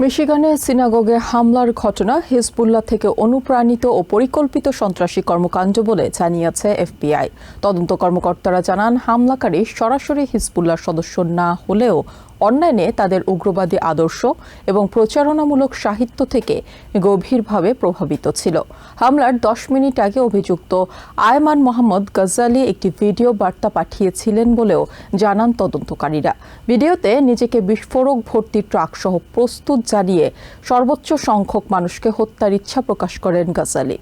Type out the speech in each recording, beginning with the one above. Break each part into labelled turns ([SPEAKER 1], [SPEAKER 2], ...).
[SPEAKER 1] মিশিগানে সিনাগোগে হামলার ঘটনা হিজবুল্লাহ থেকে অনুপ্রাণিত ও পরিকল্পিত সন্ত্রাসী কর্মকাণ্ড বলে জানিয়েছে এফবিআই। তদন্ত কর্মকর্তারা জানান, হামলাকারী সরাসরি হিজবুল্লাহর সদস্য না হলেও অনলাইনে তাদের উগ্রবাদী আদর্শ এবং প্রচারণামূলক সাহিত্য থেকে গভীরভাবে প্রভাবিত ছিল। হামলার 10 মিনিট আগে অভিযুক্ত আয়মান মোহাম্মদ গজ্জালি একটি ভিডিও বার্তা পাঠিয়েছিলেন বলেও জানান তদন্তকারীরা। ভিডিওতে নিজেকে বিস্ফোরক ভর্তি ট্রাকসহ প্রস্তুত জানিয়ে সর্বোচ্চ সংখ্যক মানুষকে হত্যার ইচ্ছা প্রকাশ করেন গজ্জালি।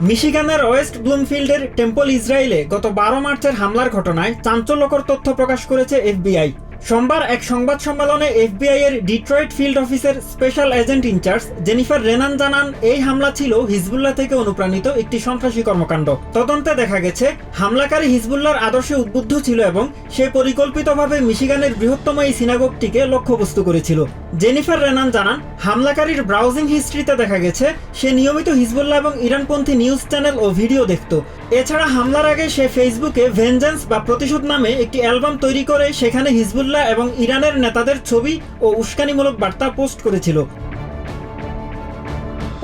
[SPEAKER 2] মিশিগানের ওয়েস্ট ব্লুমফিল্ডের টেম্পল ইসরায়েলে গত 12 মার্চের হামলার ঘটনায় চাঞ্চল্যকর তথ্য প্রকাশ করেছে এফবিআই। সোমবার এক সংবাদ সম্মেলনে এফবিআই এর ডিট্রয়েট ফিল্ড অফিসের special agent in charge Jennifer Runyan জানান, এই হামলা ছিল হিজবুল্লাহ থেকে অনুপ্রাণিত একটি সন্ত্রাসী কর্মকাণ্ড। তদন্তে দেখা গেছে, হামলাকারী হিজবুল্লাহর আদর্শে উদ্বুদ্ধ ছিল এবং সে পরিকল্পিতভাবে মিশিগানের বৃহত্তম এই সিনাগোগটিকে লক্ষ্যবস্তু করেছিল। জেনিফার রেনান জানান, হামলাকারীর ব্রাউজিং হিস্ট্রিতে দেখা গেছে সে নিয়মিত হিজবুল্লাহ এবং ইরানপন্থী নিউজ চ্যানেল ও ভিডিও দেখত। এছাড়া হামলার আগে সে ফেসবুকে ভেঞ্জেন্স বা প্রতিশোধ নামে একটি অ্যালবাম তৈরি করে সেখানে হিজবুল্লাহ এবং ইরানের নেতাদের ছবি ও উস্কানিমূলক বার্তা পোস্ট করেছিল।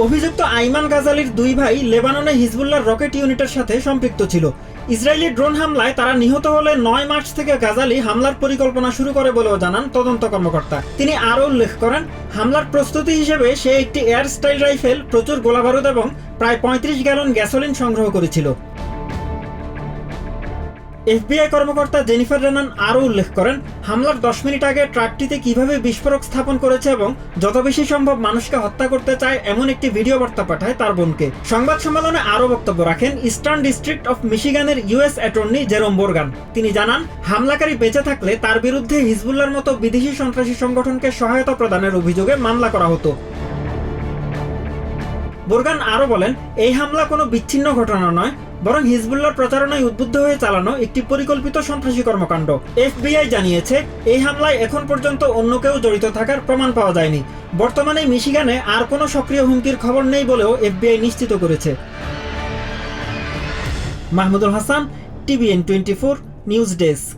[SPEAKER 2] অভিযুক্ত আইমান গাজালির 2 ভাই লেবাননে হিজবুল্লাহর রকেট ইউনিটের সাথে সম্পৃক্ত ছিল। ইসরায়েলি ড্রোন হামলায় তারা নিহত হলে 9 মার্চ থেকে গাজালি হামলার পরিকল্পনা শুরু করে বলেও জানান তদন্ত কর্মকর্তা। তিনি আরও উল্লেখ করেন, হামলার প্রস্তুতি হিসেবে সে একটি এয়ার স্টাইল রাইফেল, প্রচুর গোলাবারুদ এবং প্রায় 35 গ্যালন গ্যাসোলিন সংগ্রহ করেছিল। এফবিআই কর্মকর্তা জেনিফার রেনান আরও উল্লেখ করেন, হামলার 10 মিনিট আগে ট্রাকটিতে কিভাবে বিস্ফোরক স্থাপন করেছে এবং যত বেশি সম্ভব মানুষকে হত্যা করতে চায় এমন একটি ভিডিও বার্তা পাঠায় তার বোনকে। সংবাদ সম্মেলনে আরও বক্তব্য রাখেন ইস্টার্ন ডিস্ট্রিক্ট অফ মিশিগানের ইউএস অ্যাটর্নি জেরোম বোরগান। তিনি জানান, হামলাকারী বেঁচে থাকলে তার বিরুদ্ধে হিজবুল্লাহর মতো বিদেশি সন্ত্রাসী সংগঠনকে সহায়তা প্রদানের অভিযোগে মামলা করা হতো। বোরগান আরও বলেন, এই হামলা কোনো বিচ্ছিন্ন ঘটনা নয়, বরং হিজবুল্লাহর প্রচারণায় উদ্বুদ্ধ হয়ে চালানো একটি পরিকল্পিত সন্ত্রাসী কর্মকাণ্ড। এফবিআই জানিয়েছে, এই হামলায় এখন পর্যন্ত অন্য কেউ জড়িত থাকার প্রমাণ পাওয়া যায়নি। বর্তমানে মিশিগানে আর কোনো সক্রিয় হুমকির খবর নেই বলেও এফবিআই নিশ্চিত করেছে। Mahmudul Hasan, TVN 24 news desk.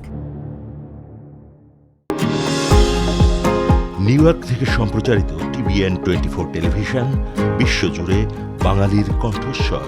[SPEAKER 3] New York থেকে সম্প্রচারিত টিভিএন 24 টেলিভিশন বিশ্বজুড়ে বাঙালির কণ্ঠস্বর।